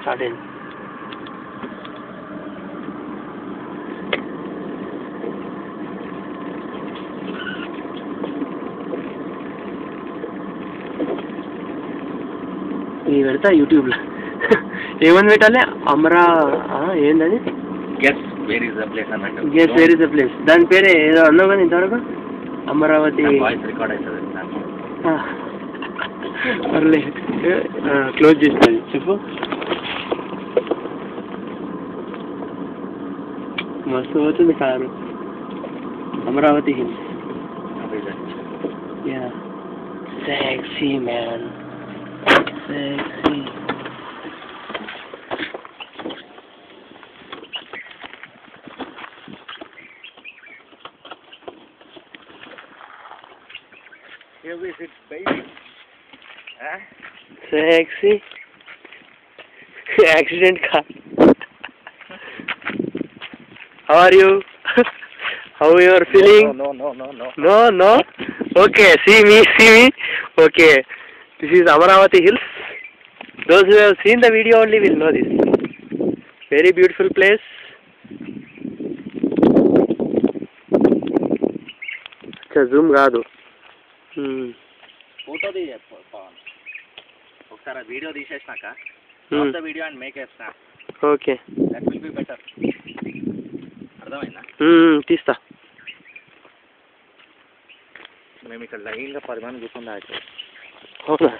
Start అయింది. ఇది పెడతా యూట్యూబ్లో. ఏమని పెట్టాలి? అమరా ఏంటది? Guess where is the place అన్నట్టు. Guess where is the place. దాని పేరే ఏదో అన్నావు కానీ ఇంతవరకు. అమరావతి వాయిస్ రికార్డ్ అవుతుంది. పర్లే, క్లోజ్ చేస్తుంది. చెప్పు. మస్తు పోతుంది car. Amaravati hills. Yeah sexy man, sexy. Here we sit, baby. Huh? Sexy. Accident car. How are you? How you are feeling? No. Okay, see me. Okay, this is Amaravati Hills. Those who have seen the video only will know this. Very beautiful place. Zoom కాదు. Photo తీయ పవన్. ఒకసారి video తీసేసినాక video and make a snap. Okay, that will be better. అర్థమైందా? తీస్తా. మేము ఇక్కడ లైన్గా 10 మంది కూర్చుందా. అవునా?